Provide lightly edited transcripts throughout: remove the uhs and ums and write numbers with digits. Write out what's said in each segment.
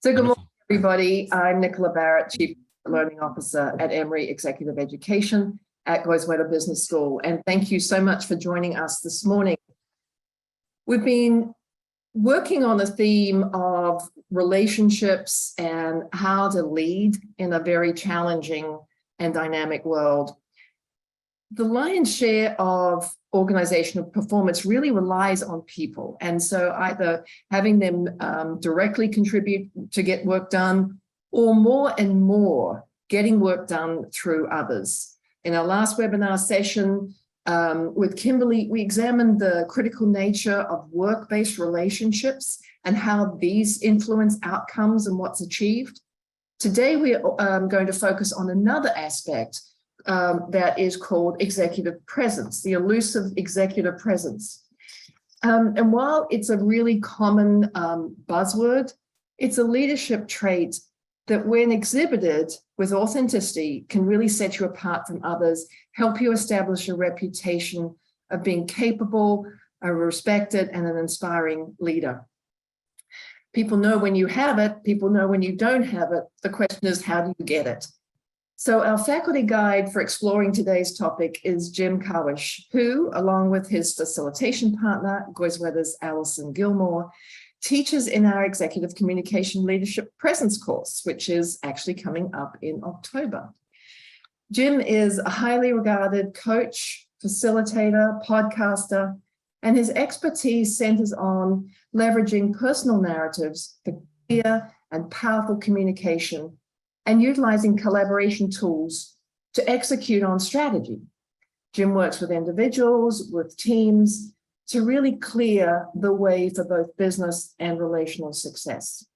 So good morning, Wonderful. everybody. I'm Nicola Barrett, Chief Learning Officer at Emory Executive Education at Goizueta Business School. And thank you so much for joining us this morning. We've been working on the theme of relationships and how to lead in a very challenging and dynamic world. The lion's share of organizational performance really relies on people. And so either having them directly contribute to get work done, or more and more getting work done through others. In our last webinar session with Kimberly, we examined the critical nature of work-based relationships and how these influence outcomes and what's achieved. Today, we are going to focus on another aspect that is called executive presence, the elusive executive presence. And while it's a really common buzzword, it's a leadership trait that when exhibited with authenticity can really set you apart from others, help you establish a reputation of being capable, a respected, and an inspiring leader. People know when you have it, people know when you don't have it. The question is, how do you get it? So our faculty guide for exploring today's topic is Jim Karwisch, who, along with his facilitation partner, Goizueta's Alison Gilmore, teaches in our Executive Communication Leadership Presence course, which is actually coming up in October. Jim is a highly regarded coach, facilitator, podcaster, and his expertise centers on leveraging personal narratives for clear and powerful communication and utilizing collaboration tools to execute on strategy. Jim works with individuals, with teams, to really clear the way for both business and relational success.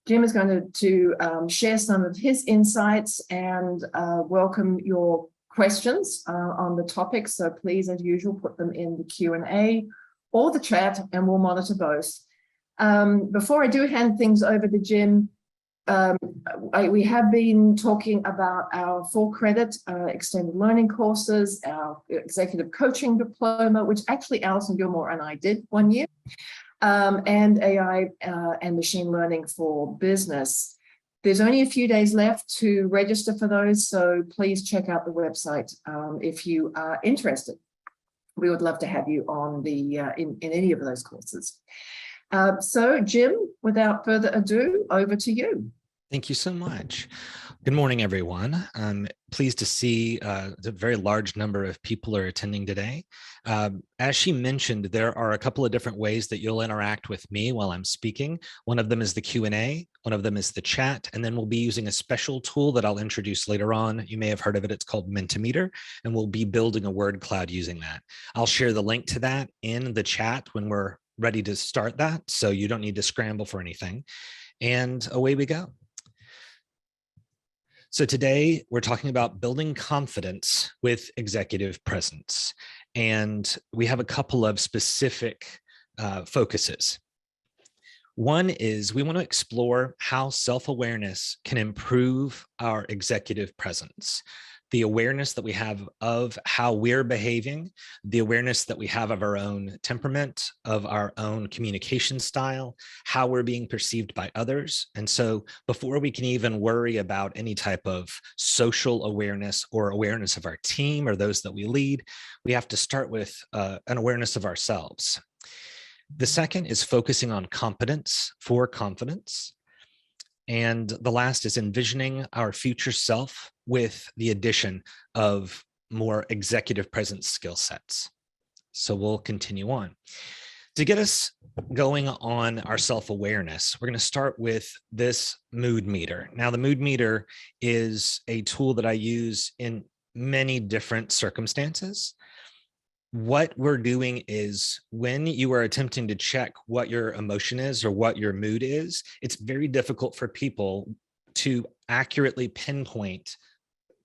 Jim is going to share some of his insights and welcome your questions on the topic. So please, as usual, put them in the Q&A or the chat, and we'll monitor both. Before I do hand things over to Jim, we have been talking about our full credit extended learning courses, our executive coaching diploma, which actually Alison Gilmore and I did one year, and AI and machine learning for business. There's only a few days left to register for those, so please check out the website if you are interested. We would love to have you on the in any of those courses. So Jim, without further ado, over to you. Thank you so much. Good morning, everyone. I'm pleased to see a very large number of people are attending today. As she mentioned, there are a couple of different ways that you'll interact with me while I'm speaking. One of them is the Q&A, one of them is the chat, and then we'll be using a special tool that I'll introduce later on. You may have heard of it. It's called Mentimeter, and we'll be building a word cloud using that. I'll share the link to that in the chat when we're ready to start that, so you don't need to scramble for anything. And away we go. So today we're talking about building confidence with executive presence. And we have a couple of specific focuses. One is we want to explore how self-awareness can improve our executive presence. The awareness that we have of how we're behaving, the awareness that we have of our own temperament, of our own communication style, how we're being perceived by others. And so before we can even worry about any type of social awareness or awareness of our team or those that we lead, we have to start with an awareness of ourselves. The second is focusing on competence for confidence. And the last is envisioning our future self with the addition of more executive presence skill sets. So we'll continue on. To get us going on our self-awareness, we're going to start with this mood meter. Now, the mood meter is a tool that I use in many different circumstances. What we're doing is when you are attempting to check what your emotion is or what your mood is, it's very difficult for people to accurately pinpoint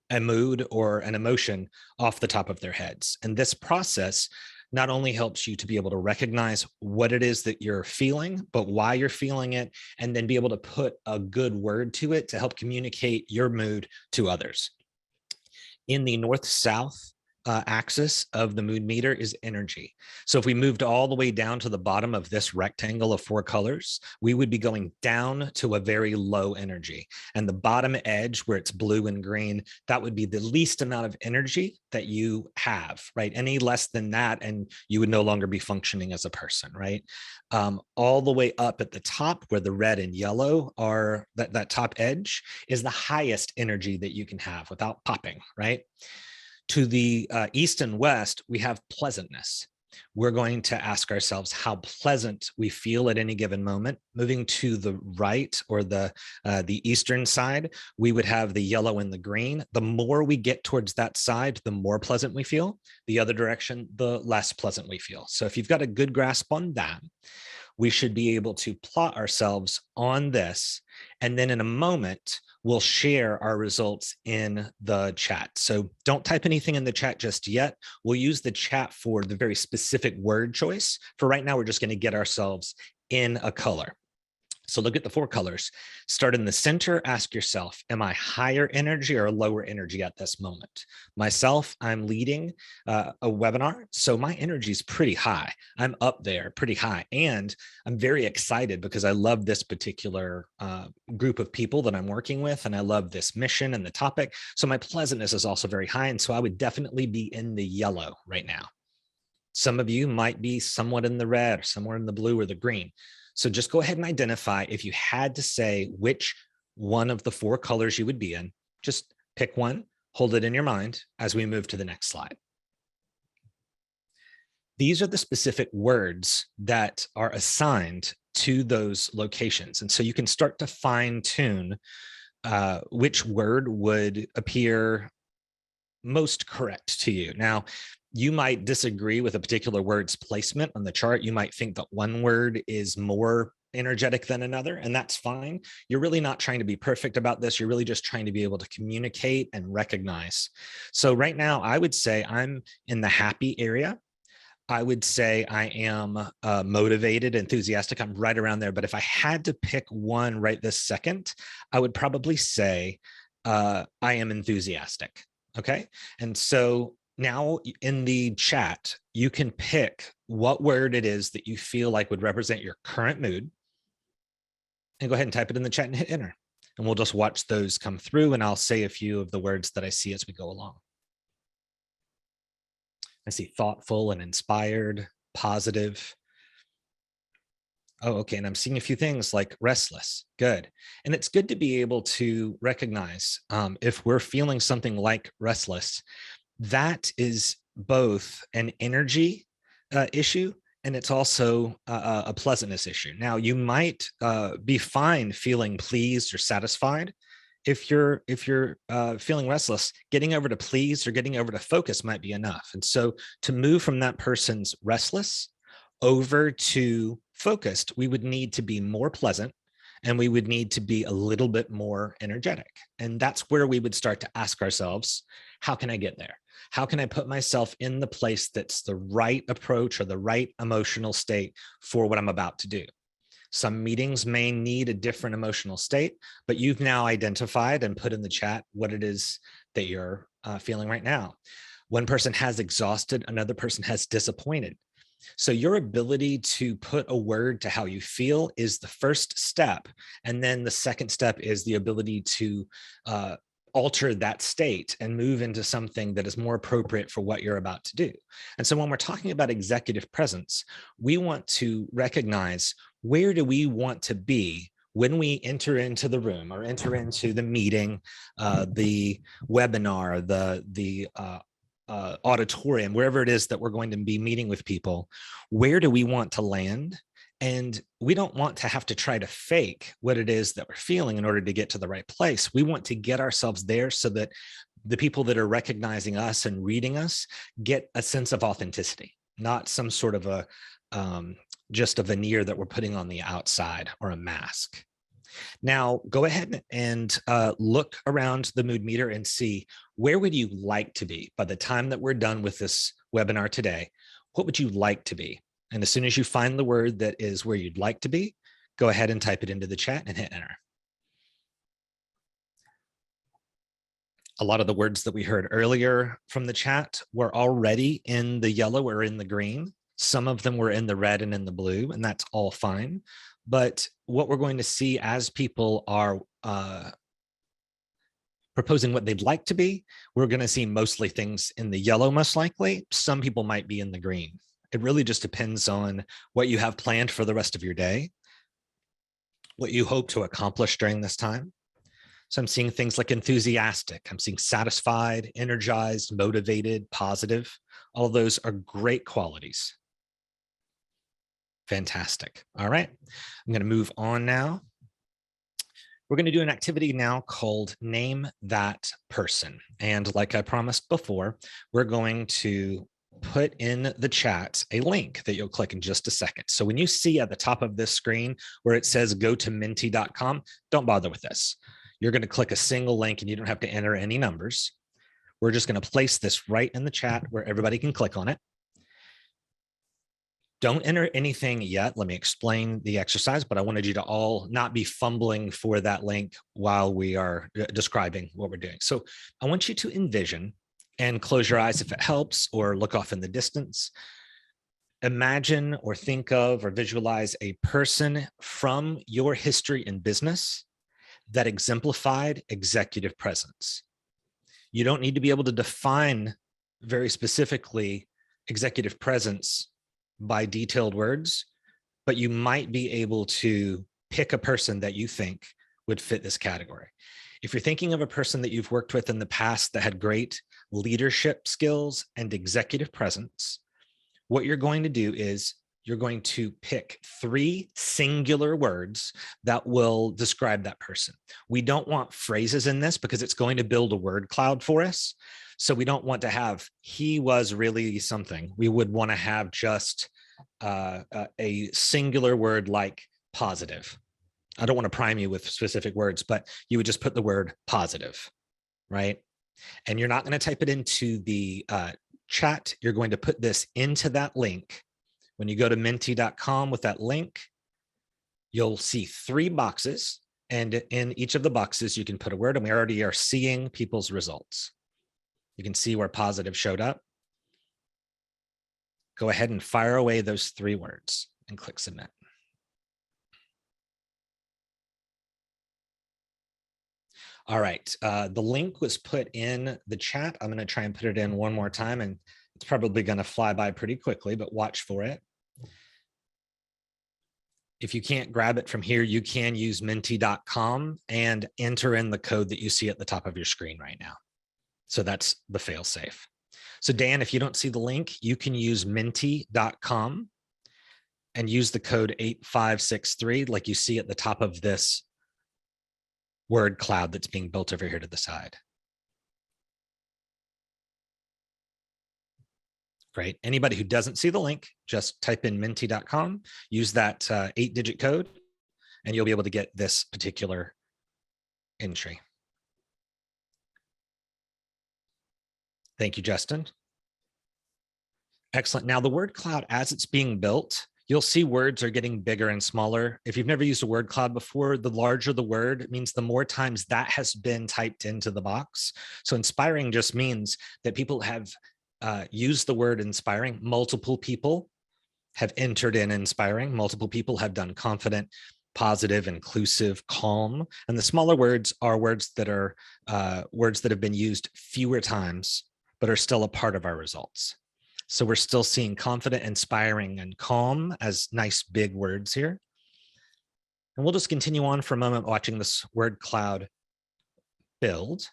a mood or an emotion off the top of their heads. And this process not only helps you to be able to recognize what it is that you're feeling, but why you're feeling it, and then be able to put a good word to it to help communicate your mood to others. In the North-South axis of the mood meter is energy. So if we moved all the way down to the bottom of this rectangle of 4 colors, we would be going down to a very low energy. And the bottom edge where it's blue and green, that would be the least amount of energy that you have, right? Any less than that, and you would no longer be functioning as a person, right? All the way up at the top where the red and yellow are, that top edge is the highest energy that you can have without popping, right? To the east and west, we have pleasantness. We're going to ask ourselves how pleasant we feel at any given moment. Moving to the right, or the eastern side, we would have the yellow and the green. The more we get towards that side, the more pleasant we feel. The other direction, the less pleasant we feel. So if you've got a good grasp on that, we should be able to plot ourselves on this. And then in a moment, we'll share our results in the chat. So don't type anything in the chat just yet. We'll use the chat for the very specific word choice. For right now, we're just going to get ourselves in a color. So look at the 4 colors. Start in the center. Ask yourself, am I higher energy or lower energy at this moment? Myself, I'm leading a webinar, so my energy is pretty high. I'm up there pretty high. And I'm very excited because I love this particular group of people that I'm working with. And I love this mission and the topic. So my pleasantness is also very high. And so I would definitely be in the yellow right now. Some of you might be somewhat in the red, or somewhere in the blue or the green. So just go ahead and identify, if you had to say which one of the 4 colors you would be in, just pick one, hold it in your mind as we move to the next slide. These are the specific words that are assigned to those locations. And so you can start to fine tune which word would appear most correct to you. Now, you might disagree with a particular word's placement on the chart. You might think that one word is more energetic than another, and that's fine. You're really not trying to be perfect about this. You're really just trying to be able to communicate and recognize. So right now, I would say I'm in the happy area. I would say I am motivated, enthusiastic. I'm right around there. But if I had to pick one right this second, I would probably say I am enthusiastic. Okay. And so now in the chat, you can pick what word it is that you feel like would represent your current mood, and go ahead and type it in the chat and hit enter. And we'll just watch those come through, and I'll say a few of the words that I see as we go along. I see thoughtful and inspired, positive. Oh, okay. And I'm seeing a few things like restless. Good. And it's good to be able to recognize if we're feeling something like restless, that is both an energy issue, and it's also a pleasantness issue. Now, you might be fine feeling pleased or satisfied. If you're feeling restless, getting over to pleased or getting over to focus might be enough. And so to move from that person's restless over to focused, we would need to be more pleasant, and we would need to be a little bit more energetic. And that's where we would start to ask ourselves, how can I get there? How can I put myself in the place that's the right approach or the right emotional state for what I'm about to do? Some meetings may need a different emotional state, but you've now identified and put in the chat what it is that you're feeling right now. One person has exhausted, another person has disappointed. So your ability to put a word to how you feel is the first step. And then the second step is the ability to alter that state and move into something that is more appropriate for what you're about to do. And so when we're talking about executive presence, we want to recognize, where do we want to be when we enter into the room or enter into the meeting, the webinar, the auditorium, wherever it is that we're going to be meeting with people? Where do we want to land? And we don't want to have to try to fake what it is that we're feeling in order to get to the right place. We want to get ourselves there so that the people that are recognizing us and reading us get a sense of authenticity, not some sort of a just a veneer that we're putting on the outside or a mask. Now, go ahead and look around the mood meter and see, where would you like to be by the time that we're done with this webinar today? What would you like to be? And as soon as you find the word that is where you'd like to be, go ahead and type it into the chat and hit enter. A lot of the words that we heard earlier from the chat were already in the yellow or in the green. Some of them were in the red and in the blue, and that's all fine. But what we're going to see as people are proposing what they'd like to be, we're going to see mostly things in the yellow, most likely. Some people might be in the green. It really just depends on what you have planned for the rest of your day, what you hope to accomplish during this time. So I'm seeing things like enthusiastic. I'm seeing satisfied, energized, motivated, positive. All of those are great qualities. Fantastic. All right. I'm going to move on now. We're going to do an activity now called Name That Person. And like I promised before, we're going to put in the chat a link that you'll click in just a second. So when you see at the top of this screen where it says go to menti.com, don't bother with this. You're going to click a single link and you don't have to enter any numbers. We're just going to place this right in the chat where everybody can click on it. Don't enter anything yet. Let me explain the exercise, but I wanted you to all not be fumbling for that link while we are describing what we're doing. So I want you to envision and close your eyes if it helps, or look off in the distance. Imagine or think of or visualize a person from your history in business that exemplified executive presence. You don't need to be able to define very specifically executive presence by detailed words, but you might be able to pick a person that you think would fit this category. If you're thinking of a person that you've worked with in the past that had great leadership skills and executive presence, what you're going to do is you're going to pick 3 singular words that will describe that person. We don't want phrases in this because it's going to build a word cloud for us. So we don't want to have, he was really something. We would want to have just a singular word like positive. I don't want to prime you with specific words, but you would just put the word positive, right? And you're not going to type it into the chat. You're going to put this into that link. When you go to menti.com with that link, you'll see 3 boxes, and in each of the boxes, you can put a word, and we already are seeing people's results. You can see where positive showed up. Go ahead and fire away those 3 words and click submit. All right, the link was put in the chat. I'm going to try and put it in one more time, and it's probably going to fly by pretty quickly, but watch for it. If you can't grab it from here, you can use menti.com and enter in the code that you see at the top of your screen right now. So that's the fail safe. So Dan, if you don't see the link, you can use menti.com and use the code 8563 like you see at the top of this word cloud that's being built over here to the side. Great. Anybody who doesn't see the link, just type in menti.com, use that 8-digit code, and you'll be able to get this particular entry. Thank you, Justin. Excellent. Now the word cloud, as it's being built, you'll see words are getting bigger and smaller. If you've never used a word cloud before, the larger the word, it means the more times that has been typed into the box. So inspiring just means that people have used the word inspiring. Multiple people have entered in inspiring. Multiple people have done confident, positive, inclusive, calm. And the smaller words are words that are words that have been used fewer times, but are still a part of our results. So we're still seeing confident, inspiring, and calm as nice big words here. And we'll just continue on for a moment watching this word cloud build.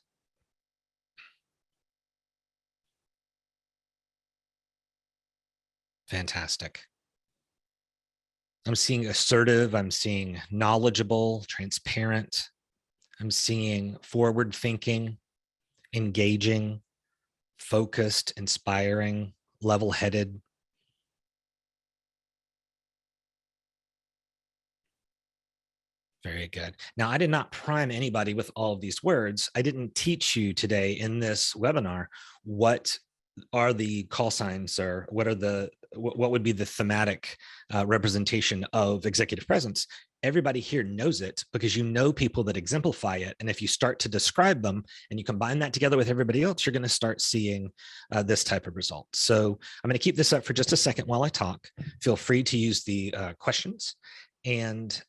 Fantastic. I'm seeing assertive, I'm seeing knowledgeable, transparent. I'm seeing forward thinking, engaging, focused, inspiring, level-headed. Very good. Now, I did not prime anybody with all of these words. I didn't teach you today in this webinar what are the call signs or what are the what would be the thematic representation of executive presence, everybody here knows it because you know people that exemplify it. And if you start to describe them and you combine that together with everybody else, you're going to start seeing this type of result. So I'm going to keep this up for just a second while I talk. Feel free to use the questions, and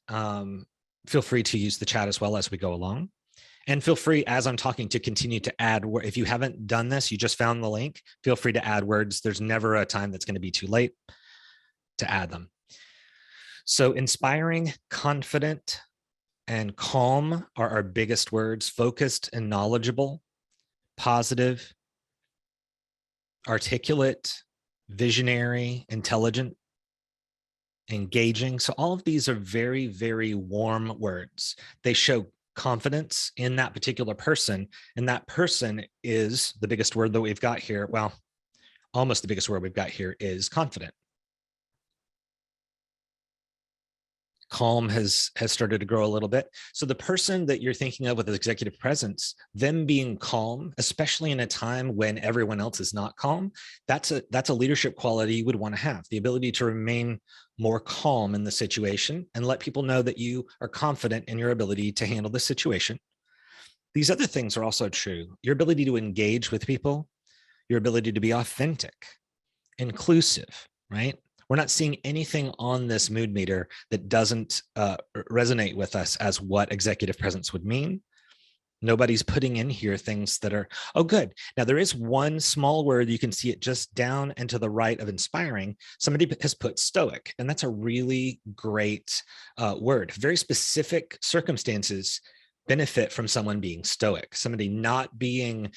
feel free to use the chat as well as we go along. And feel free, as I'm talking, to continue to add. If you haven't done this, you just found the link, feel free to add words. There's never a time that's going to be too late to add them. So inspiring, confident, and calm are our biggest words. Focused and knowledgeable, positive, articulate, visionary, intelligent, engaging. So all of these are very, very warm words. They show confidence in that particular person, and that person is the biggest word that we've got here. Well, almost the biggest word we've got here is confident. Calm has started to grow a little bit. So the person that you're thinking of with executive presence, them being calm, especially in a time when everyone else is not calm, that's a leadership quality you would want to have, the ability to remain more calm in the situation and let people know that you are confident in your ability to handle the situation. These other things are also true. Your ability to engage with people, your ability to be authentic, inclusive, right? We're not seeing anything on this mood meter that doesn't resonate with us as what executive presence would mean. Nobody's putting in here things that are, oh, good. Now, there is one small word. You can see it just down and to the right of inspiring. Somebody has put stoic, and that's a really great word. Very specific circumstances benefit from someone being stoic, somebody not being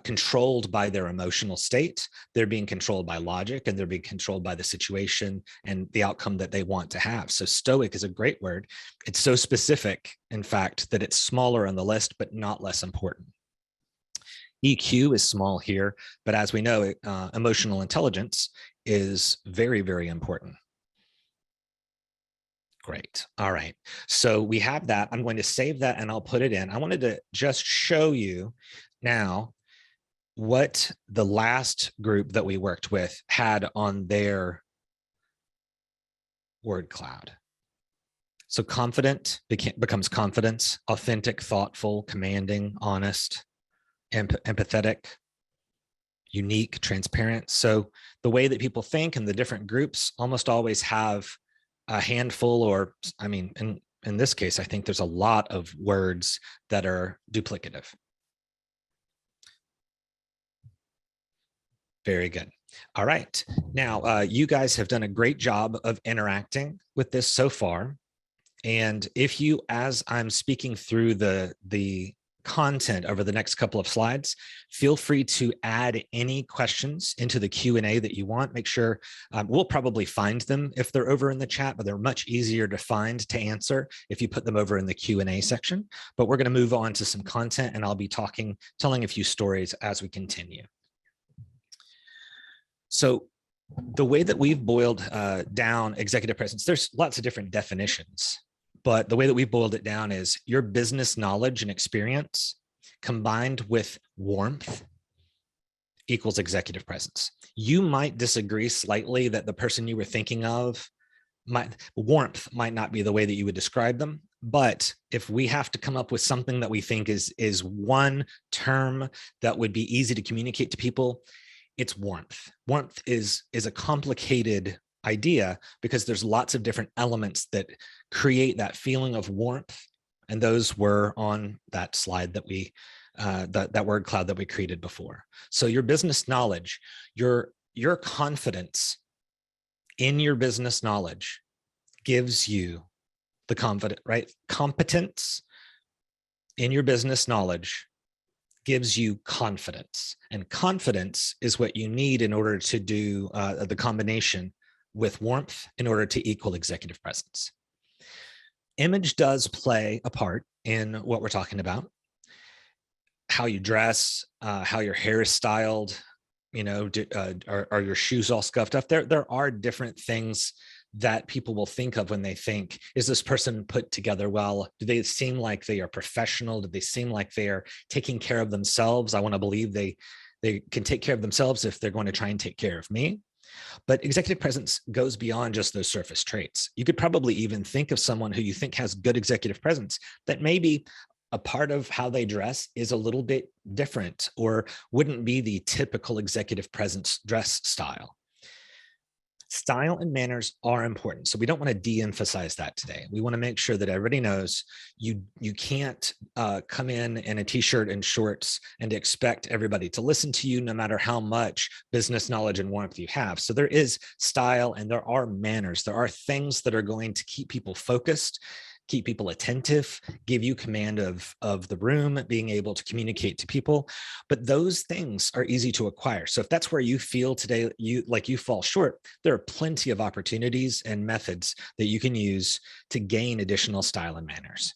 controlled by their emotional state. They're being controlled by logic, and they're being controlled by the situation and the outcome that they want to have. So stoic is a great word. It's so specific, in fact, that it's smaller on the list, but not less important. EQ is small here, but as we know, emotional intelligence is very, very important. Great. All right. So we have that. I'm going to save that and I'll put it in. I wanted to just show you now what the last group that we worked with had on their word cloud. So confident becomes confidence, authentic, thoughtful, commanding, honest, empathetic, unique, transparent. So the way that people think and the different groups almost always have a handful, or I mean, in this case, I think there's a lot of words that are duplicative. Very good. All right. Now, you guys have done a great job of interacting with this so far. And if you, as I'm speaking through the content over the next couple of slides, feel free to add any questions into the Q&A that you want. Make sure we'll probably find them if they're over in the chat, but they're much easier to find to answer if you put them over in the Q&A section. But we're going to move on to some content, and I'll be telling a few stories as we continue. So the way that we've boiled down executive presence, there's lots of different definitions. But the way that we've boiled it down is your business knowledge and experience combined with warmth equals executive presence. You might disagree slightly that the person you were thinking of warmth might not be the way that you would describe them. But if we have to come up with something that we think is one term that would be easy to communicate to people, it's warmth. Warmth is a complicated idea because there's lots of different elements that create that feeling of warmth, and those were on that slide that we that word cloud that we created before. So your business knowledge, your confidence in your business knowledge gives you the confidence, right? Competence in your business knowledge gives you confidence, and confidence is what you need in order to do the combination with warmth in order to equal executive presence. Image does play a part in what we're talking about. How you dress, how your hair is styled, you know, are your shoes all scuffed up? There are different things that people will think of when they think, is this person put together well? Do they seem like they are professional? Do they seem like they are taking care of themselves? I want to believe they can take care of themselves if they're going to try and take care of me. But executive presence goes beyond just those surface traits. You could probably even think of someone who you think has good executive presence that maybe a part of how they dress is a little bit different or wouldn't be the typical executive presence dress style. Style and manners are important. So we don't want to de-emphasize that today. We want to make sure that everybody knows you can't come in a t-shirt and shorts and expect everybody to listen to you no matter how much business knowledge and warmth you have. So there is style and there are manners. There are things that are going to keep people focused, keep people attentive, give you command of the room, being able to communicate to people. But those things are easy to acquire. So if that's where you feel today, you fall short, there are plenty of opportunities and methods that you can use to gain additional style and manners.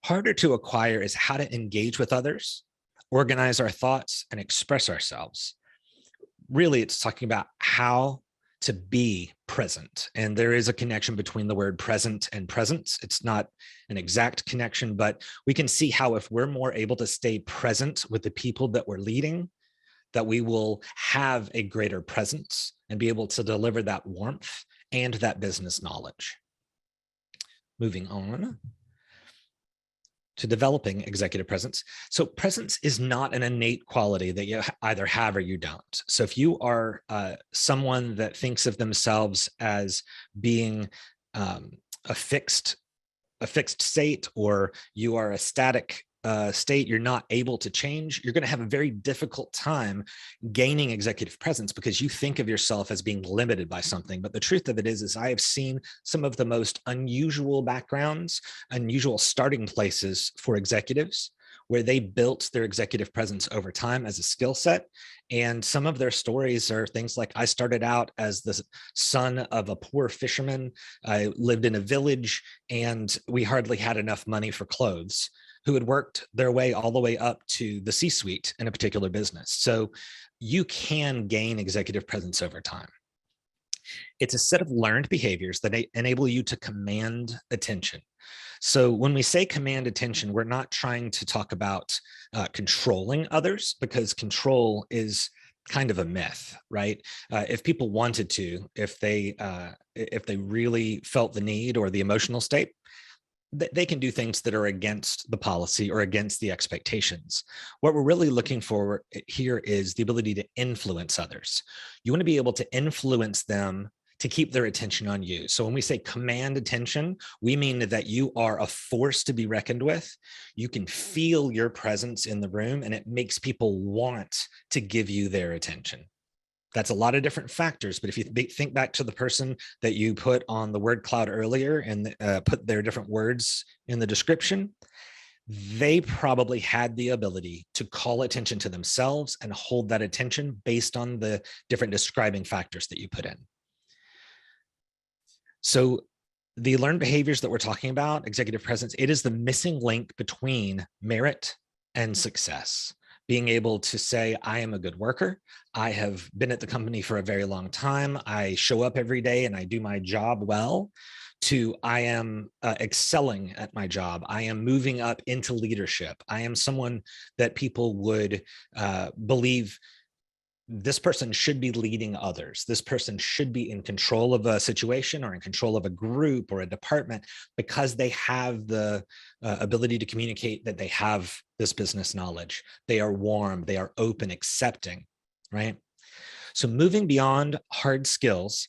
Harder to acquire is how to engage with others, organize our thoughts, and express ourselves. Really, it's talking about how to be present. And there is a connection between the word present and presence. It's not an exact connection, but we can see how if we're more able to stay present with the people that we're leading, that we will have a greater presence and be able to deliver that warmth and that business knowledge. Moving on to developing executive presence. So presence is not an innate quality that you either have or you don't. So if you are someone that thinks of themselves as being a fixed state, or you are a static state, you're not able to change, you're going to have a very difficult time gaining executive presence because you think of yourself as being limited by something. But the truth of it is I have seen some of the most unusual backgrounds, unusual starting places for executives where they built their executive presence over time as a skill set. And some of their stories are things like, I started out as the son of a poor fisherman. I lived in a village and we hardly had enough money for clothes, who had worked their way all the way up to the C-suite in a particular business. So you can gain executive presence over time. It's a set of learned behaviors that enable you to command attention. So when we say command attention, we're not trying to talk about controlling others, because control is kind of a myth, right? If people wanted to, if they really felt the need or the emotional state, they can do things that are against the policy or against the expectations. What we're really looking for here is the ability to influence others. You want to be able to influence them to keep their attention on you. So when we say command attention, we mean that you are a force to be reckoned with. You can feel your presence in the room and it makes people want to give you their attention. That's a lot of different factors, but if you think back to the person that you put on the word cloud earlier and put their different words in the description, they probably had the ability to call attention to themselves and hold that attention based on the different describing factors that you put in. So the learned behaviors that we're talking about, executive presence, it is the missing link between merit and success. Being able to say, I am a good worker. I have been at the company for a very long time. I show up every day and I do my job well, to I am excelling at my job. I am moving up into leadership. I am someone that people would believe this person should be leading others. This person should be in control of a situation or in control of a group or a department because they have the ability to communicate, that they have this business knowledge. They are warm, they are open, accepting, right? So moving beyond hard skills,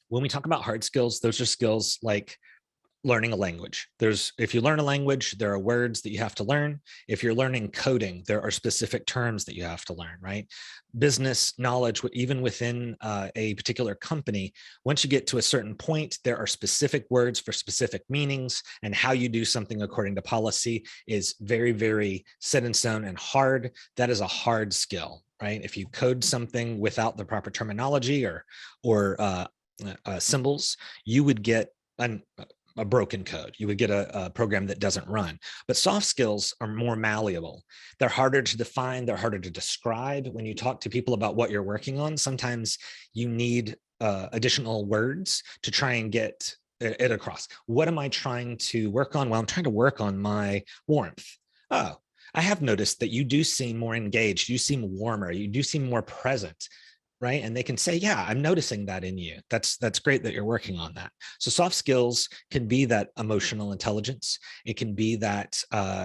when we talk about hard skills, those are skills like learning a language. If you learn a language, there are words that you have to learn. If you're learning coding, there are specific terms that you have to learn, right? Business knowledge, even within a particular company, once you get to a certain point, there are specific words for specific meanings, and how you do something according to policy is very, very set in stone and hard. That is a hard skill, right? If you code something without the proper terminology or symbols, you would get a broken code. You would get a program that doesn't run. But soft skills are more malleable. They're harder to define. They're harder to describe. When you talk to people about what you're working on, sometimes you need additional words to try and get it across. What am I trying to work on? Well, I'm trying to work on my warmth. Oh, I have noticed that you do seem more engaged. You seem warmer. You do seem more present. right? And they can say, yeah, I'm noticing that in you. That's great that you're working on that. So soft skills can be that emotional intelligence. It can be that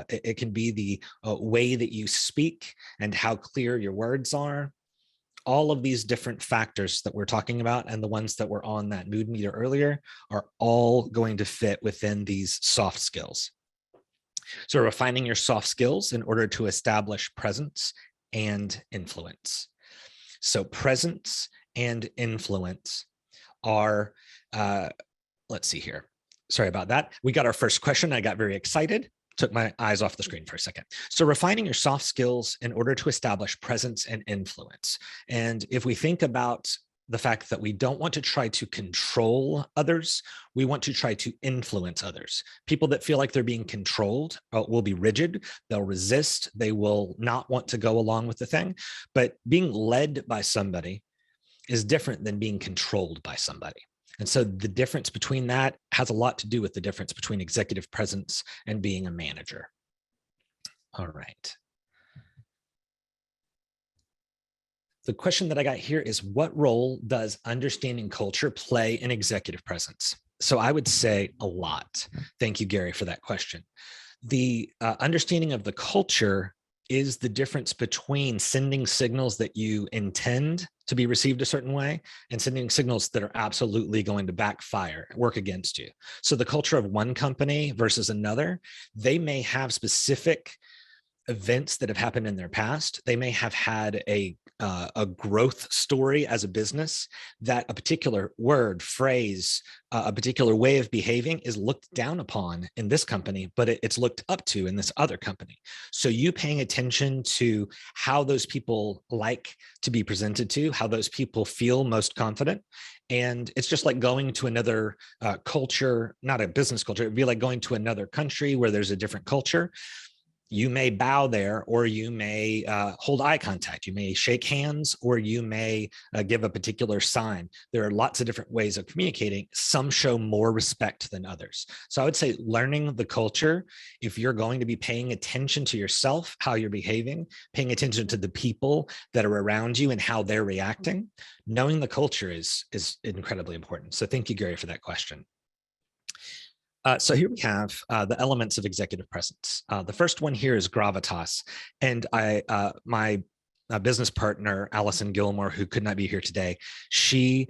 it can be the way that you speak and how clear your words are. All of these different factors that we're talking about and the ones that were on that mood meter earlier are all going to fit within these soft skills. So refining your soft skills in order to establish presence and influence. So presence and influence are, let's see here. Sorry about that. We got our first question. I got very excited. Took my eyes off the screen for a second. So refining your soft skills in order to establish presence and influence. And if we think about the fact that we don't want to try to control others, we want to try to influence others. People that feel like they're being controlled will be rigid, they'll resist, they will not want to go along with the thing. But being led by somebody is different than being controlled by somebody. And so the difference between that has a lot to do with the difference between executive presence and being a manager. All right. The question that I got here is, what role does understanding culture play in executive presence? So I would say a lot. Thank you, Gary, for that question. The understanding of the culture is the difference between sending signals that you intend to be received a certain way and sending signals that are absolutely going to backfire, work against you. So the culture of one company versus another, they may have specific events that have happened in their past. They may have had a growth story as a business that a particular word, phrase, a particular way of behaving is looked down upon in this company, but it's looked up to in this other company. So you paying attention to how those people like to be presented to, how those people feel most confident. And it's just like going to another culture, not a business culture. It'd be like going to another country where there's a different culture. You may bow there, or you may hold eye contact. You may shake hands, or you may give a particular sign. There are lots of different ways of communicating. Some show more respect than others. So I would say learning the culture, if you're going to be paying attention to yourself, how you're behaving, paying attention to the people that are around you and how they're reacting, knowing the culture is incredibly important. So thank you, Gary, for that question. So here we have the elements of executive presence. The first one here is gravitas. And my business partner, Allison Gilmore, who could not be here today, she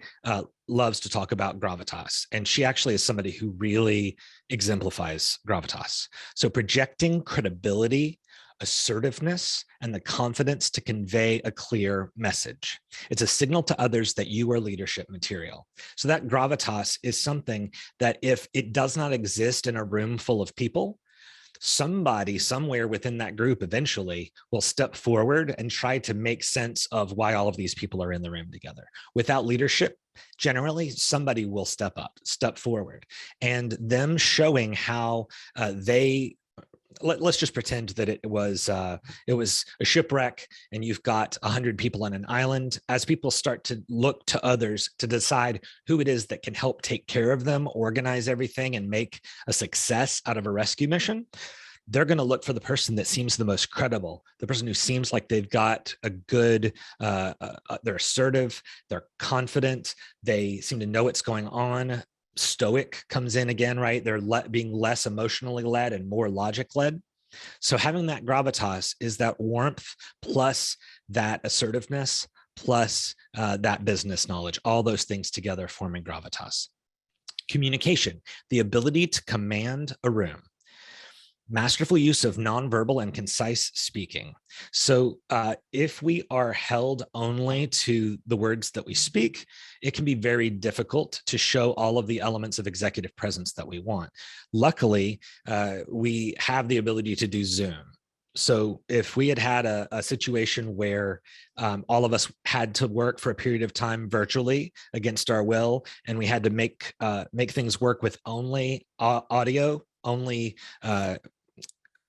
loves to talk about gravitas. And she actually is somebody who really exemplifies gravitas. So projecting credibility, assertiveness, and the confidence to convey a clear message. It's a signal to others that you are leadership material. So that gravitas is something that if it does not exist in a room full of people, somebody somewhere within that group eventually will step forward and try to make sense of why all of these people are in the room together. Without leadership, generally somebody will step up, step forward, and them showing how let's just pretend that it was a shipwreck and you've got 100 people on an island. As people start to look to others to decide who it is that can help take care of them, organize everything, and make a success out of a rescue mission, they're going to look for the person that seems the most credible, the person who seems like they've got a good, they're assertive, they're confident, they seem to know what's going on. Stoic comes in again, right? They're being less emotionally led and more logic led. So having that gravitas is that warmth plus that assertiveness plus that business knowledge, all those things together forming gravitas. Communication, the ability to command a room. Masterful use of nonverbal and concise speaking. So if we are held only to the words that we speak, it can be very difficult to show all of the elements of executive presence that we want. Luckily, we have the ability to do Zoom. So if we had a situation where all of us had to work for a period of time virtually against our will, and we had to make things work with only audio, only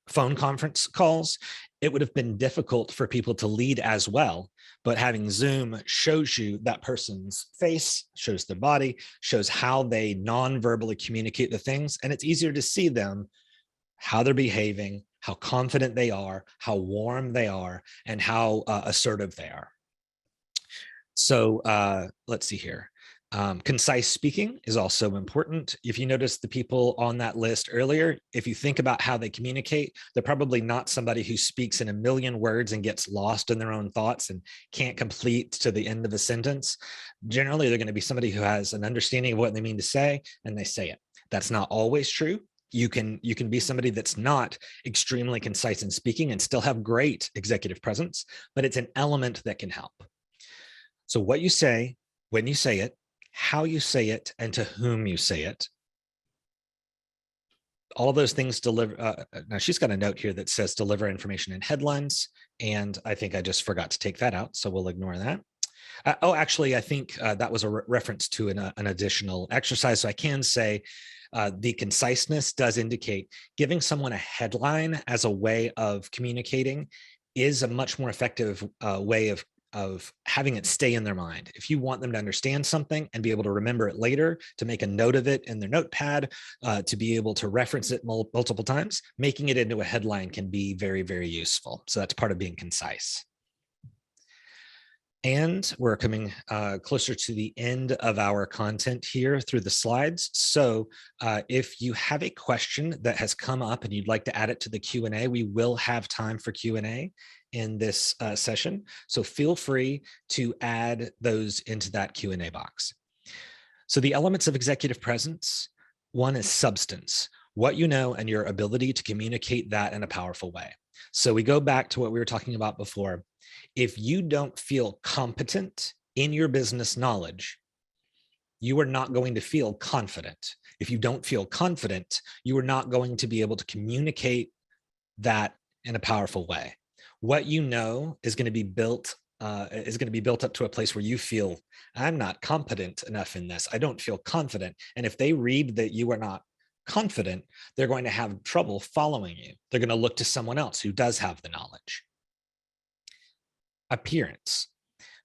phone conference calls, it would have been difficult for people to lead as well. But having Zoom shows you that person's face, shows their body, shows how they non-verbally communicate the things. And it's easier to see them, how they're behaving, how confident they are, how warm they are, and how assertive they are. So let's see here. Concise speaking is also important. If you notice the people on that list earlier, if you think about how they communicate, they're probably not somebody who speaks in a million words and gets lost in their own thoughts and can't complete to the end of a sentence. Generally, they're going to be somebody who has an understanding of what they mean to say, and they say it. That's not always true. You can be somebody that's not extremely concise in speaking and still have great executive presence, but it's an element that can help. So what you say, when you say it, how you say it, and to whom you say it. All of those things deliver. Now she's got a note here that says deliver information in headlines. And I think I just forgot to take that out. So we'll ignore that. Actually, I think that was a reference to an additional exercise. So I can say the conciseness does indicate giving someone a headline as a way of communicating is a much more effective way of having it stay in their mind. If you want them to understand something and be able to remember it later, to make a note of it in their notepad, to be able to reference it multiple times, making it into a headline can be very, very useful. So that's part of being concise. And we're coming closer to the end of our content here through the slides. So if you have a question that has come up and you'd like to add it to the Q&A, we will have time for Q&A in this session. So feel free to add those into that Q&A box. So the elements of executive presence, one is substance, what you know and your ability to communicate that in a powerful way. So we go back to what we were talking about before. If you don't feel competent in your business knowledge, you are not going to feel confident. If you don't feel confident, you are not going to be able to communicate that in a powerful way. What you know is going to be built up to a place where you feel, I'm not competent enough in this. I don't feel confident. And if they read that you are not confident, they're going to have trouble following you. They're going to look to someone else who does have the knowledge. Appearance.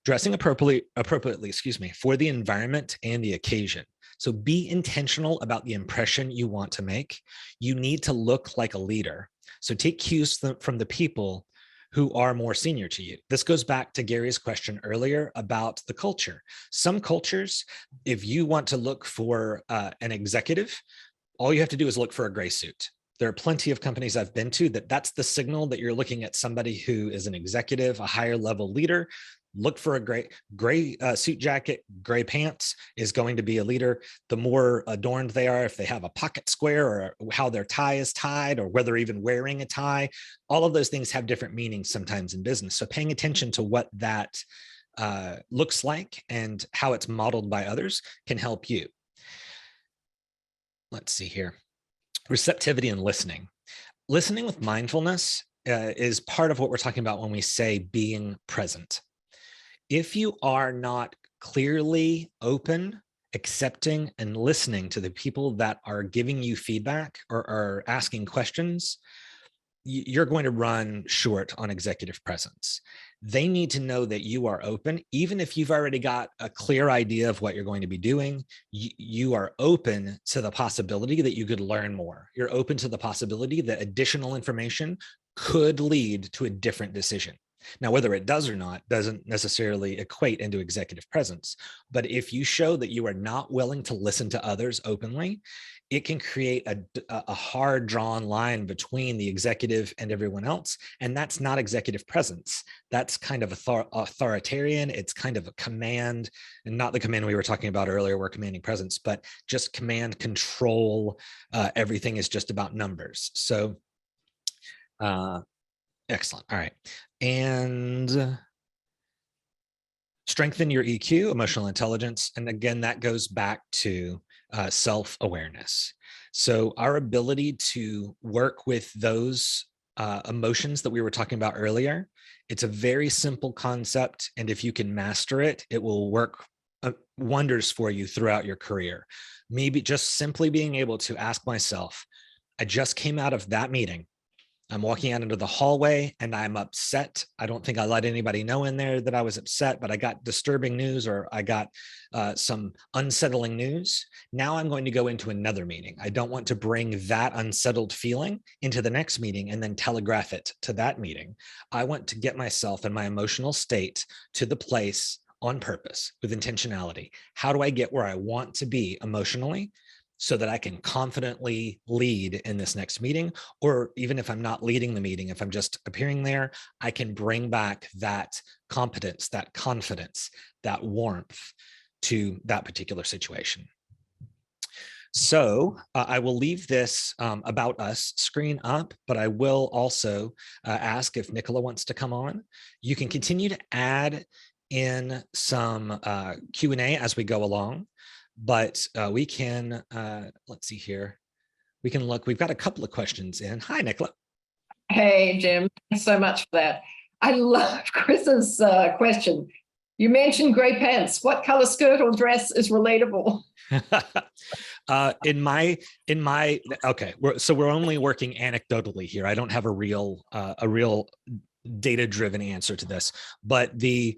Dressing appropriately, for the environment and the occasion. So be intentional about the impression you want to make. You need to look like a leader. So take cues from the people who are more senior to you. This goes back to Gary's question earlier about the culture. Some cultures, if you want to look for an executive, all you have to do is look for a gray suit. There are plenty of companies I've been to that's the signal that you're looking at somebody who is an executive, a higher level leader. Look for a gray suit jacket, gray pants is going to be a leader. The more adorned they are, if they have a pocket square or how their tie is tied or whether even wearing a tie, all of those things have different meanings sometimes in business. So paying attention to what that looks like and how it's modeled by others can help you. Let's see here. Receptivity and listening. Listening with mindfulness is part of what we're talking about when we say being present. If you are not clearly open, accepting, and listening to the people that are giving you feedback or are asking questions, you're going to run short on executive presence. They need to know that you are open, even if you've already got a clear idea of what you're going to be doing. You are open to the possibility that you could learn more. You're open to the possibility that additional information could lead to a different decision. Now, whether it does or not doesn't necessarily equate into executive presence. But if you show that you are not willing to listen to others openly, it can create a hard drawn line between the executive and everyone else. And that's not executive presence. That's kind of authoritarian. It's kind of a command, and not the command we were talking about earlier, where commanding presence, but just command control. Everything is just about numbers. So excellent. All right. And strengthen your EQ, emotional intelligence. And again, that goes back to self-awareness. So our ability to work with those emotions that we were talking about earlier, it's a very simple concept. And if you can master it, it will work wonders for you throughout your career. Maybe just simply being able to ask myself, I just came out of that meeting. I'm walking out into the hallway and I'm upset. I don't think I let anybody know in there that I was upset, but I got disturbing news or I got some unsettling news. Now I'm going to go into another meeting. I don't want to bring that unsettled feeling into the next meeting and then telegraph it to that meeting. I want to get myself and my emotional state to the place on purpose with intentionality. How do I get where I want to be emotionally so that I can confidently lead in this next meeting? Or even if I'm not leading the meeting, if I'm just appearing there, I can bring back that competence, that confidence, that warmth to that particular situation. So I will leave this about us screen up, but I will also ask if Nicola wants to come on. You can continue to add in some Q&A as we go along, but we can, let's see here. We can look, we've got a couple of questions in. Hi, Nicola. Hey, Jim, thanks so much for that. I love Chris's question. You mentioned gray pants. What color skirt or dress is relatable? Okay, so we're only working anecdotally here. I don't have a real data-driven answer to this, but the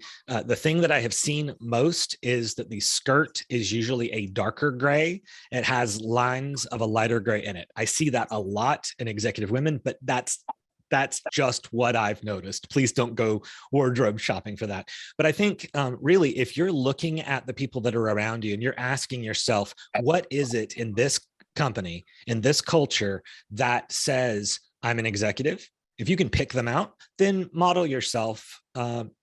thing that I have seen most is that the skirt is usually a darker gray. It has lines of a lighter gray in it. I see that a lot in executive women, but that's just what I've noticed. Please don't go wardrobe shopping for that. But I think really, if you're looking at the people that are around you and you're asking yourself, what is it in this company, in this culture that says I'm an executive? If you can pick them out, then model yourself,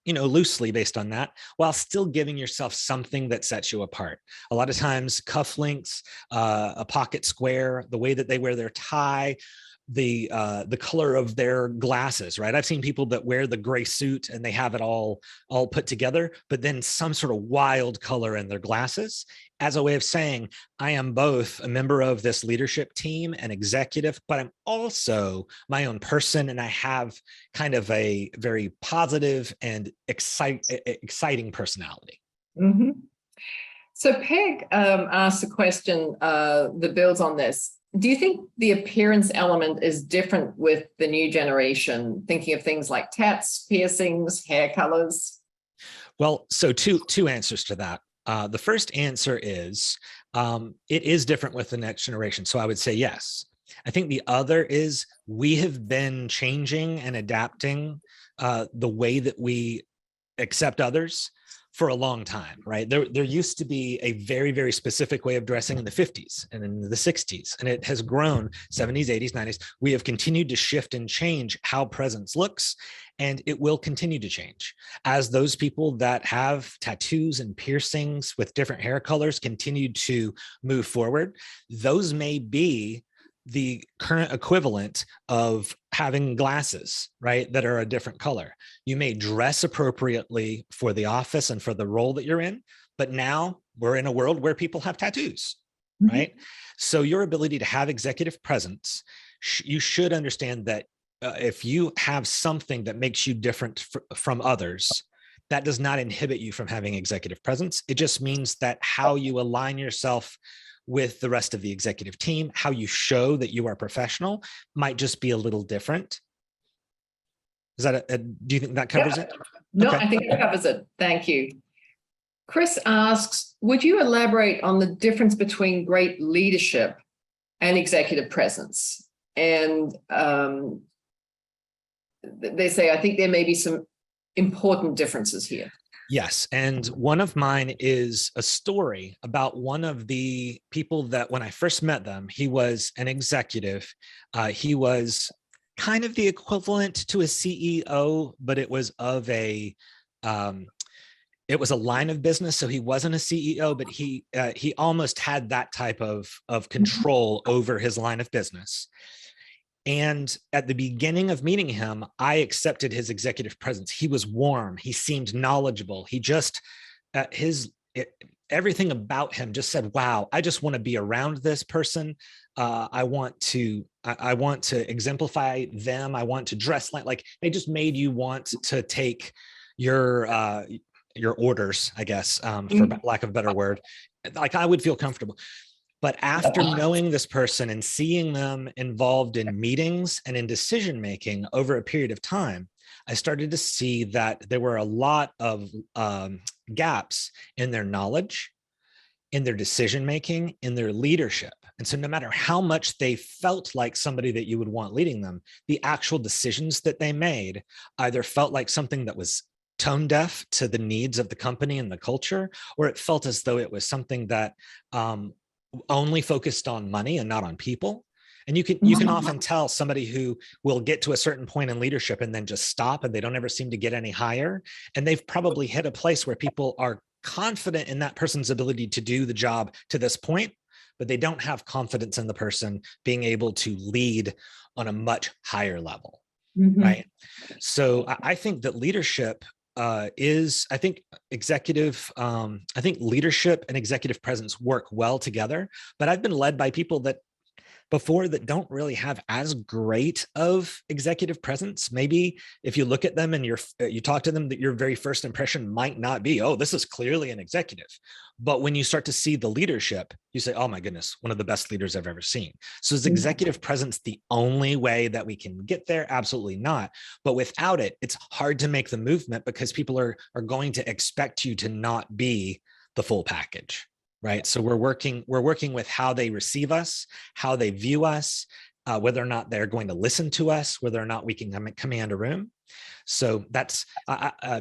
loosely based on that, while still giving yourself something that sets you apart. A lot of times, cufflinks, a pocket square, the way that they wear their tie, the color of their glasses, right? I've seen people that wear the gray suit and they have it all put together, but then some sort of wild color in their glasses as a way of saying, I am both a member of this leadership team and executive, but I'm also my own person. And I have kind of a very positive and exciting personality. Mm-hmm. So Peg asked a question that builds on this. Do you think the appearance element is different with the new generation, thinking of things like tats, piercings, hair colors? Well, so two answers to that. The first answer is it is different with the next generation. So I would say yes. I think the other is we have been changing and adapting the way that we accept others for a long time, right? There used to be a very, very specific way of dressing in the 50s and in the 60s, and it has grown 70s, 80s, 90s. We have continued to shift and change how presence looks, and it will continue to change as those people that have tattoos and piercings with different hair colors continue to move forward. Those may be the current equivalent of having glasses, right, that are a different color. You may dress appropriately for the office and for the role that you're in, but now we're in a world where people have tattoos, right? So your ability to have executive presence, you should understand that if you have something that makes you different from others, that does not inhibit you from having executive presence. It just means that how you align yourself with the rest of the executive team, how you show that you are professional might just be a little different. Is that do you think that covers it? No, okay. I think it covers it. Thank you. Chris asks, would you elaborate on the difference between great leadership and executive presence? And they say, I think there may be some important differences here. Yes. And one of mine is a story about one of the people that when I first met them, he was an executive. He was kind of the equivalent to a CEO, but it was of it was a line of business. So he wasn't a CEO, but he almost had that type of control over his line of business. And at the beginning of meeting him, I accepted his executive presence. He was warm. He seemed knowledgeable. He just, everything about him just said, wow, I just want to be around this person. I want to exemplify them. I want to dress like they just made you want to take your orders, I guess, for lack of a better word. Like I would feel comfortable. But after knowing this person and seeing them involved in meetings and in decision-making over a period of time, I started to see that there were a lot of gaps in their knowledge, in their decision-making, in their leadership. And so no matter how much they felt like somebody that you would want leading them, the actual decisions that they made either felt like something that was tone deaf to the needs of the company and the culture, or it felt as though it was something that only focused on money and not on people. And you can often tell somebody who will get to a certain point in leadership and then just stop, and they don't ever seem to get any higher. And they've probably hit a place where people are confident in that person's ability to do the job to this point, but they don't have confidence in the person being able to lead on a much higher level. Right. So I think that leadership I think leadership and executive presence work well together, but I've been led by people that don't really have as great of executive presence. Maybe if you look at them and you talk to them, that your very first impression might not be, oh, this is clearly an executive. But when you start to see the leadership, you say, oh my goodness, one of the best leaders I've ever seen. So is executive presence the only way that we can get there? Absolutely not. But without it, it's hard to make the movement, because people are going to expect you to not be the full package. Right. So we're working with how they receive us, how they view us, whether or not they're going to listen to us, whether or not we can command a room. So that's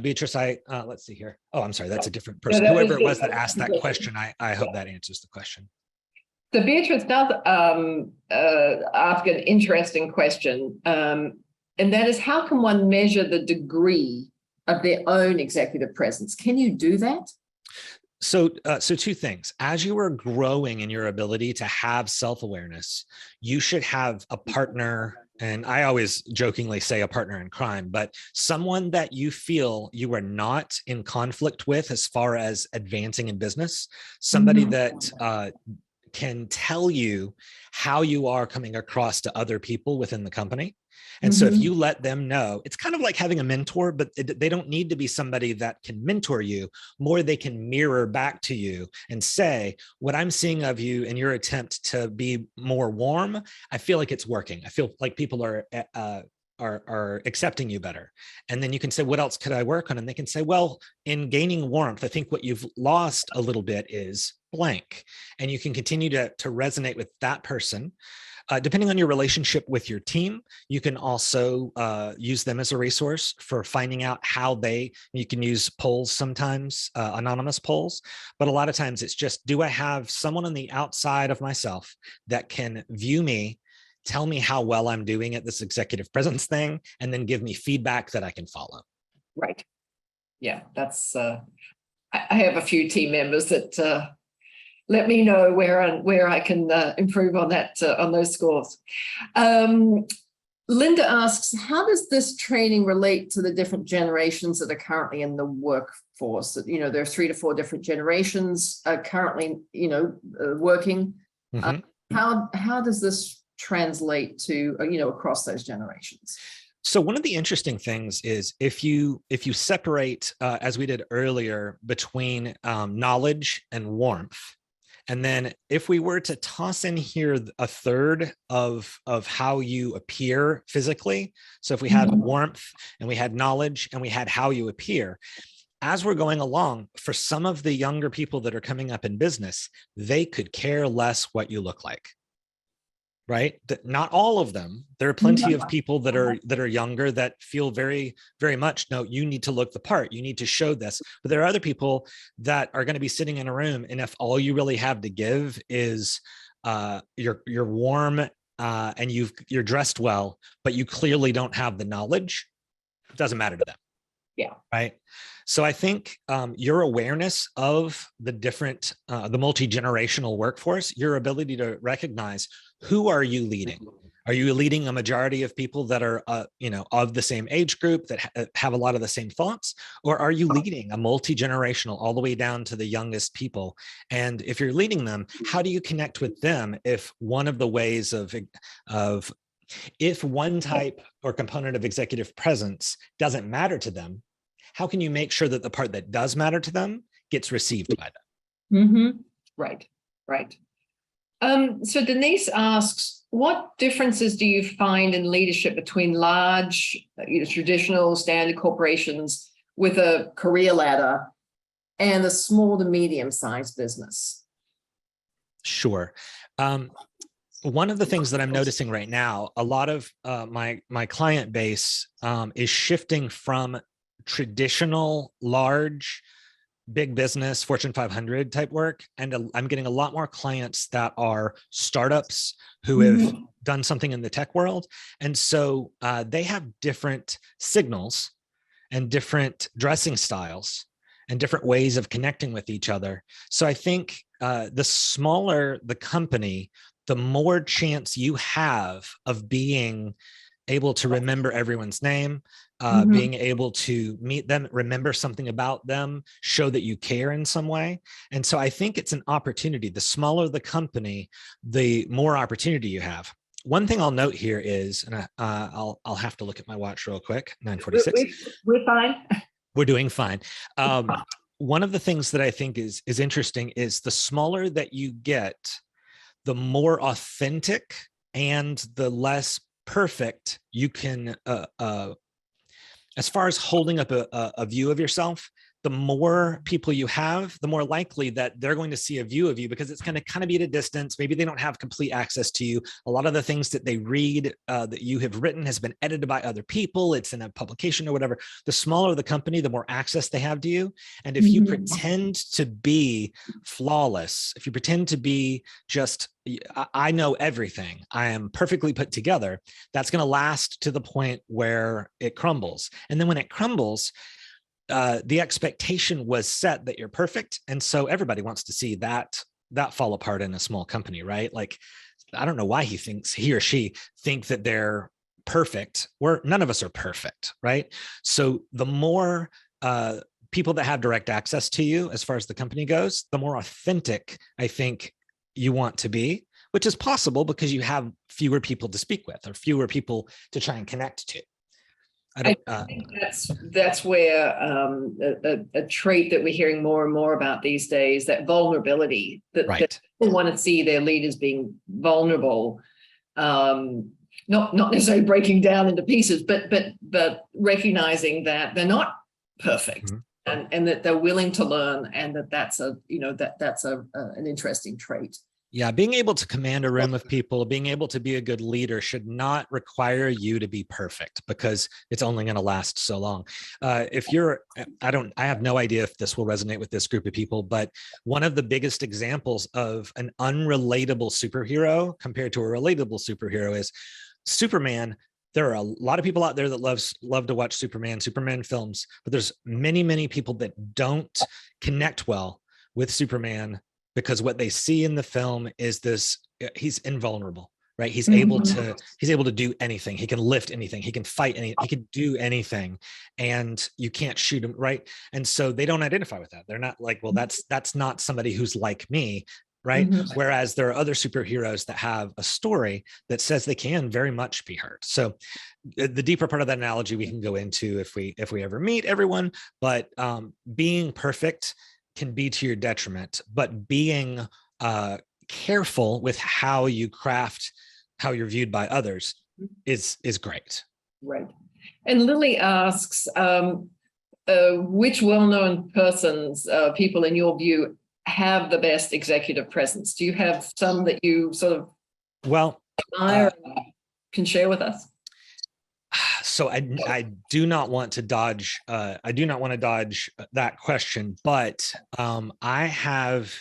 Beatrice. Let's see here. Oh, I'm sorry. That's a different person. Whoever it was that asked that question, I hope that answers the question. So Beatrice does ask an interesting question, and that is, how can one measure the degree of their own executive presence? Can you do that? So two things. As you are growing in your ability to have self-awareness, you should have a partner, and I always jokingly say a partner in crime, but someone that you feel you are not in conflict with as far as advancing in business, somebody that can tell you how you are coming across to other people within the company. And so if you let them know, it's kind of like having a mentor, but they don't need to be somebody that can mentor you. More, they can mirror back to you and say, what I'm seeing of you in your attempt to be more warm, I feel like it's working. I feel like people are accepting you better. And then you can say, what else could I work on? And they can say, well, in gaining warmth, I think what you've lost a little bit is blank. And you can continue to resonate with that person. Depending on your relationship with your team, you can also use them as a resource for finding out how you can use polls sometimes, anonymous polls, but a lot of times it's just, do I have someone on the outside of myself that can view me, tell me how well I'm doing at this executive presence thing, and then give me feedback that I can follow. Right. Yeah, that's, I have a few team members that let me know where I can improve on that, on those scores. Linda asks, how does this training relate to the different generations that are currently in the workforce? There are 3 to 4 different generations currently, working. How does this translate to, across those generations? So one of the interesting things is if you separate, as we did earlier, between knowledge and warmth, and then if we were to toss in here a third of how you appear physically, so if we had warmth and we had knowledge and we had how you appear, as we're going along, for some of the younger people that are coming up in business, they could care less what you look like. Right? Not all of them. There are plenty of people that are younger that feel very, very much, no, you need to look the part. You need to show this. But there are other people that are going to be sitting in a room, and if all you really have to give is you're warm and you're dressed well, but you clearly don't have the knowledge, it doesn't matter to them. Yeah. Right. So I think your awareness of the different, the multi-generational workforce, your ability to recognize, who are you leading? Are you leading a majority of people that are, of the same age group, that have a lot of the same thoughts? Or are you leading a multi-generational all the way down to the youngest people? And if you're leading them, how do you connect with them if one of the ways if one type or component of executive presence doesn't matter to them, how can you make sure that the part that does matter to them gets received by them? Right. So Denise asks, what differences do you find in leadership between large, traditional standard corporations with a career ladder and a small to medium-sized business? Sure. One of the things that I'm noticing right now, a lot of my client base is shifting from traditional, large, big business, Fortune 500 type work. And I'm getting a lot more clients that are startups who have done something in the tech world. And so they have different signals and different dressing styles and different ways of connecting with each other. So I think the smaller the company, the more chance you have of being able to remember everyone's name, being able to meet them, remember something about them, show that you care in some way. And so I think it's an opportunity. The smaller the company, the more opportunity you have. One thing I'll note here is, and I'll have to look at my watch real quick, 9:46. We're fine. We're doing fine. One of the things that I think is interesting is the smaller that you get, the more authentic and the less perfect you can, as far as holding up a view of yourself, the more people you have, the more likely that they're going to see a view of you, because it's going to kind of be at a distance. Maybe they don't have complete access to you. A lot of the things that they read that you have written has been edited by other people. It's in a publication or whatever. The smaller the company, the more access they have to you. And if you pretend to be flawless, if you pretend to be just, I know everything, I am perfectly put together, that's going to last to the point where it crumbles. And then when it crumbles, the expectation was set that you're perfect. And so everybody wants to see that fall apart in a small company, right? Like, I don't know why he or she think that they're perfect. None of us are perfect, right? So the more people that have direct access to you, as far as the company goes, the more authentic I think you want to be, which is possible because you have fewer people to speak with or fewer people to try and connect to. I think that's where a trait that we're hearing more and more about these days, that vulnerability, that people want to see their leaders being vulnerable, not necessarily breaking down into pieces, but recognizing that they're not perfect, and that they're willing to learn, and that's an interesting trait. Yeah, being able to command a room of people, being able to be a good leader should not require you to be perfect, because it's only going to last so long. I have no idea if this will resonate with this group of people, but one of the biggest examples of an unrelatable superhero compared to a relatable superhero is Superman. There are a lot of people out there that love to watch Superman films, but there's many people that don't connect well with Superman, because what they see in the film is this: he's invulnerable, right? He's able to do anything. He can lift anything. He can fight anything. He can do anything, and you can't shoot him, right? And so they don't identify with that. They're not like, well, that's not somebody who's like me, right? Whereas there are other superheroes that have a story that says they can very much be hurt. So the deeper part of that analogy we can go into if we ever meet everyone, but being perfect can be to your detriment, but being careful with how you craft how you're viewed by others is great. Right. And Lily asks, which well-known persons, people in your view, have the best executive presence? Do you have some that you sort of admire and can share with us? So I do not want to dodge. I do not want to dodge that question, but I have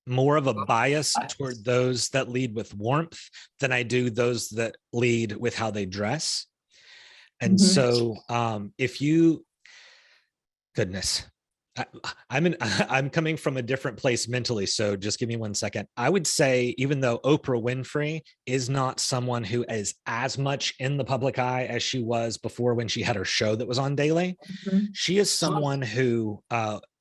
more of a bias toward those that lead with warmth than I do those that lead with how they dress. And so, goodness, I'm coming from a different place mentally, so just give me 1 second. I would say, even though Oprah Winfrey is not someone who is as much in the public eye as she was before when she had her show that was on daily, she is someone who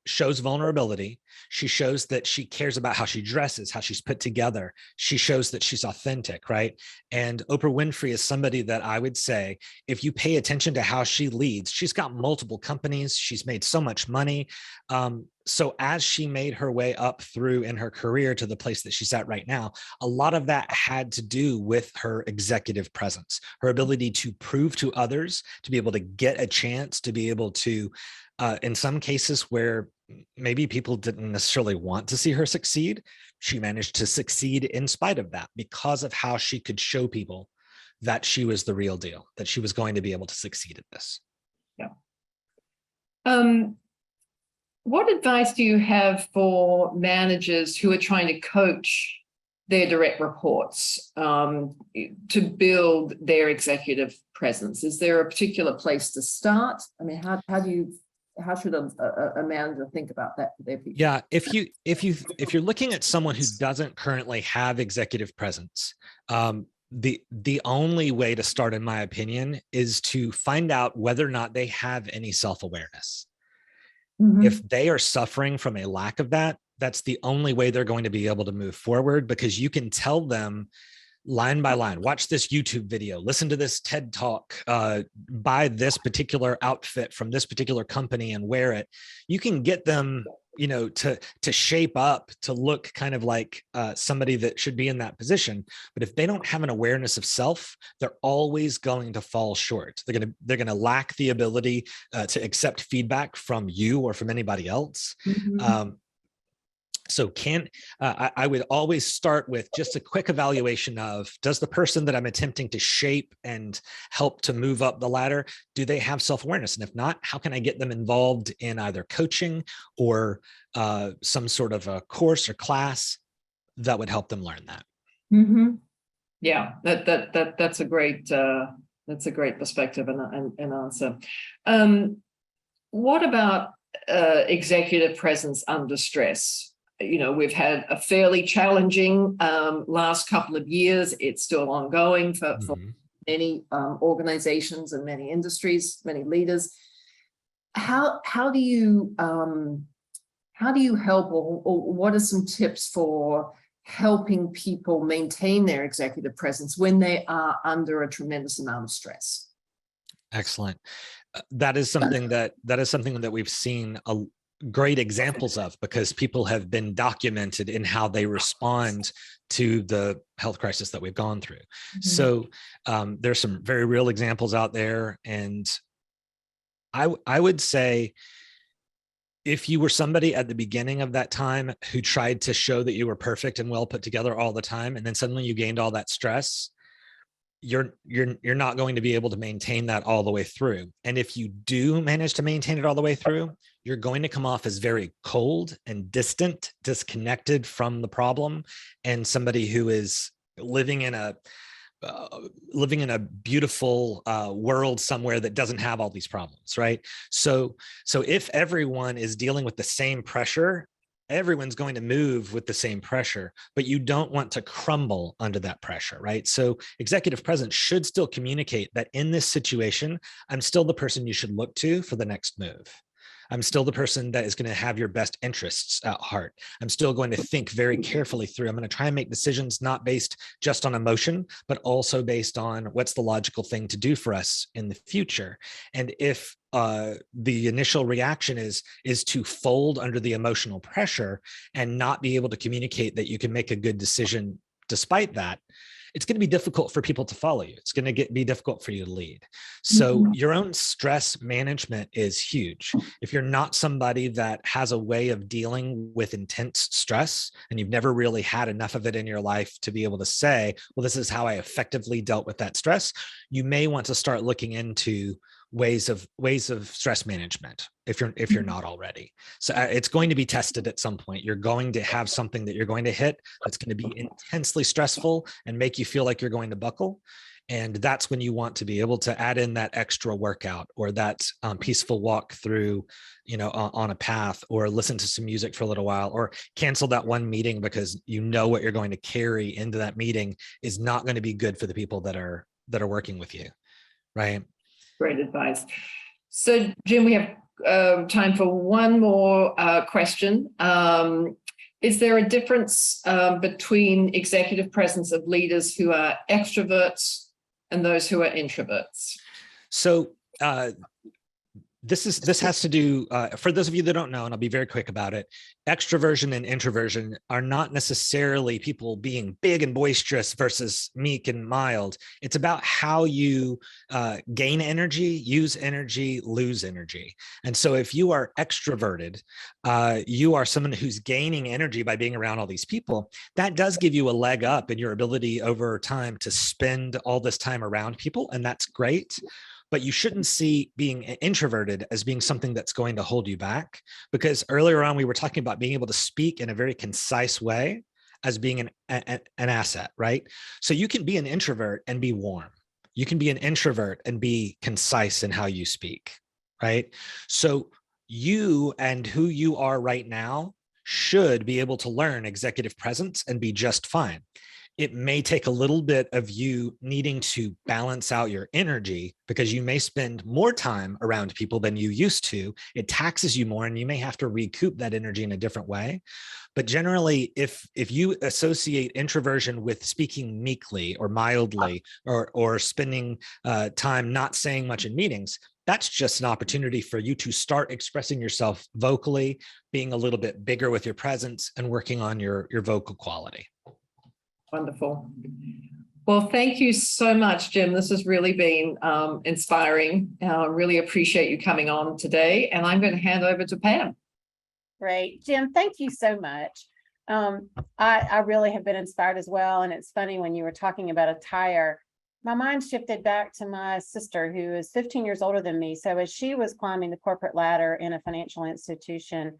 shows vulnerability. She shows that she cares about how she dresses, how she's put together. She shows that she's authentic, right? And Oprah Winfrey is somebody that I would say, if you pay attention to how she leads, she's got multiple companies. She's made so much money. So as she made her way up through in her career to the place that she's at right now, a lot of that had to do with her executive presence, her ability to prove to others, to be able to get a chance, to be able to, in some cases where maybe people didn't necessarily want to see her succeed, she managed to succeed in spite of that, because of how she could show people that she was the real deal, that she was going to be able to succeed at this. Um, what advice do you have for managers who are trying to coach their direct reports to build their executive presence? Is there a particular place to start? I mean, how should a manager think about that for their people? Yeah, if you're looking at someone who doesn't currently have executive presence, the only way to start, in my opinion, is to find out whether or not they have any self-awareness. If they are suffering from a lack of that, that's the only way they're going to be able to move forward, because you can tell them line by line, watch this YouTube video, listen to this TED talk, buy this particular outfit from this particular company and wear it. You can get them, to shape up to look kind of like somebody that should be in that position. But if they don't have an awareness of self, they're always going to fall short. They're gonna lack the ability to accept feedback from you or from anybody else. So I would always start with just a quick evaluation of, does the person that I'm attempting to shape and help to move up the ladder, do they have self-awareness? And if not, how can I get them involved in either coaching or some sort of a course or class that would help them learn that? Yeah, that's a great perspective and answer. What about executive presence under stress? We've had a fairly challenging last couple of years. It's still ongoing for many organizations and many industries, many leaders. How do you help, or what are some tips for helping people maintain their executive presence when they are under a tremendous amount of stress? Excellent. That is something that we've seen great examples of, because people have been documented in how they respond to the health crisis that we've gone through. So there's some very real examples out there. And I would say, if you were somebody at the beginning of that time who tried to show that you were perfect and well put together all the time, and then suddenly you gained all that stress, you're not going to be able to maintain that all the way through. And if you do manage to maintain it all the way through, you're going to come off as very cold and distant, disconnected from the problem, and somebody who is living in a beautiful world somewhere that doesn't have all these problems, right? So if everyone is dealing with the same pressure, everyone's going to move with the same pressure, but you don't want to crumble under that pressure, right? So executive presence should still communicate that in this situation, I'm still the person you should look to for the next move. I'm still the person that is going to have your best interests at heart. I'm still going to think very carefully through. I'm going to try and make decisions not based just on emotion, but also based on what's the logical thing to do for us in the future. And if the initial reaction is to fold under the emotional pressure and not be able to communicate that you can make a good decision despite that, it's going to be difficult for people to follow you. It's going to be difficult for you to lead. So your own stress management is huge. If you're not somebody that has a way of dealing with intense stress, and you've never really had enough of it in your life to be able to say, well, this is how I effectively dealt with that stress, you may want to start looking into ways of stress management if you're not already. So it's going to be tested at some point. You're going to have something that you're going to hit that's going to be intensely stressful and make you feel like you're going to buckle. And that's when you want to be able to add in that extra workout, or that peaceful walk through, on a path, or listen to some music for a little while, or cancel that one meeting because what you're going to carry into that meeting is not going to be good for the people that are working with you, right? Great advice. So, Jim, we have time for one more question. Is there a difference between executive presence of leaders who are extroverts and those who are introverts? So this has to do, for those of you that don't know, and I'll be very quick about it, extroversion and introversion are not necessarily people being big and boisterous versus meek and mild. It's about how you gain energy, use energy, lose energy. And so if you are extroverted, you are someone who's gaining energy by being around all these people. That does give you a leg up in your ability over time to spend all this time around people, and that's great. but you shouldn't see being introverted as being something that's going to hold you back, because earlier on we were talking about being able to speak in a very concise way as being an asset, right? So you can be an introvert and be warm. You can be an introvert and be concise in how you speak, right? So you and who you are right now should be able to learn executive presence and be just fine. It may take a little bit of you needing to balance out your energy because you may spend more time around people than you used to. It taxes you more and you may have to recoup that energy in a different way. But generally, if you associate introversion with speaking meekly or mildly or spending time not saying much in meetings, that's just an opportunity for you to start expressing yourself vocally, being a little bit bigger with your presence, and working on your vocal quality. Wonderful. Well, thank you so much, Jim. This has really been inspiring. Really appreciate you coming on today. And I'm going to hand over to Pam. Great. Jim, thank you so much. I really have been inspired as well. And it's funny, when you were talking about attire, my mind shifted back to my sister, who is 15 years older than me. So as she was climbing the corporate ladder in a financial institution,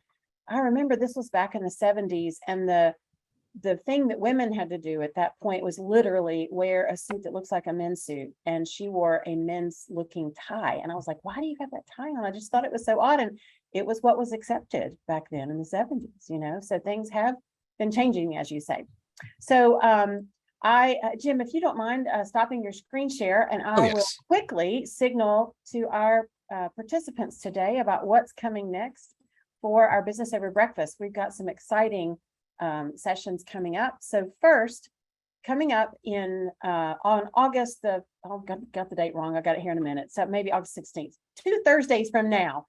I remember this was back in the 70s, and the thing that women had to do at that point was literally wear a suit that looks like a men's suit. And she wore a men's looking tie. And I was like, why do you have that tie on? I just thought it was so odd. And it was what was accepted back then in the 70s, you know, so things have been changing, as you say. So Jim, if you don't mind stopping your screen share, and I will quickly signal to our participants today about what's coming next for our Business Over Breakfast. We've got some exciting sessions coming up. So first, coming up in on August got the date wrong. I got it here in a minute. So maybe August 16th, 2 Thursdays from now,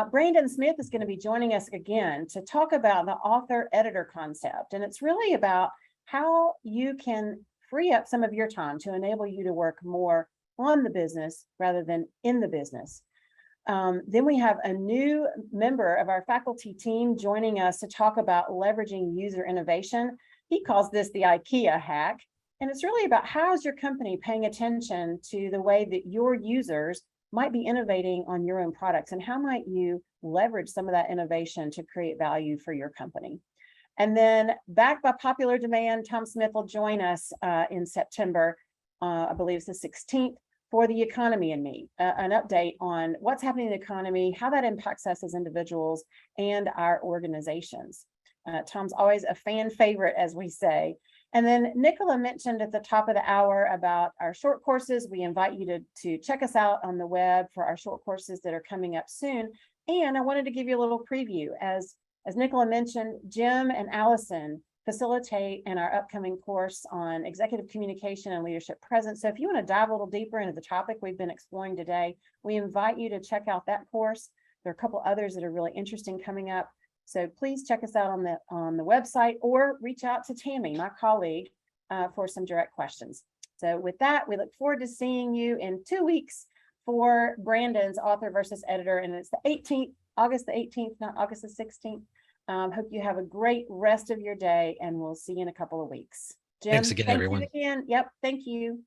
Brandon Smith is going to be joining us again to talk about the author-editor concept. And it's really about how you can free up some of your time to enable you to work more on the business rather than in the business. Then we have a new member of our faculty team joining us to talk about leveraging user innovation. He calls this the IKEA hack. And it's really about how is your company paying attention to the way that your users might be innovating on your own products, and how might you leverage some of that innovation to create value for your company. And then, back by popular demand, Tom Smith will join us in September, I believe it's the 16th, for The Economy and Me, an update on what's happening in the economy, how that impacts us as individuals and our organizations. Tom's always a fan favorite, as we say. And then Nicola mentioned at the top of the hour about our short courses. We invite you to check us out on the web for our short courses that are coming up soon. And I wanted to give you a little preview. As Nicola mentioned, Jim and Allison facilitate in our upcoming course on executive communication and leadership presence. So if you want to dive a little deeper into the topic we've been exploring today, we invite you to check out that course. There are a couple others that are really interesting coming up. So please check us out on the website, or reach out to Tammy, my colleague, for some direct questions. So with that, we look forward to seeing you in 2 weeks for Brandon's Author versus Editor. And it's the 18th, August the 18th, not August the 16th. Hope you have a great rest of your day, and we'll see you in a couple of weeks. Jim, thanks again, everyone. Thank you again. Yep, thank you.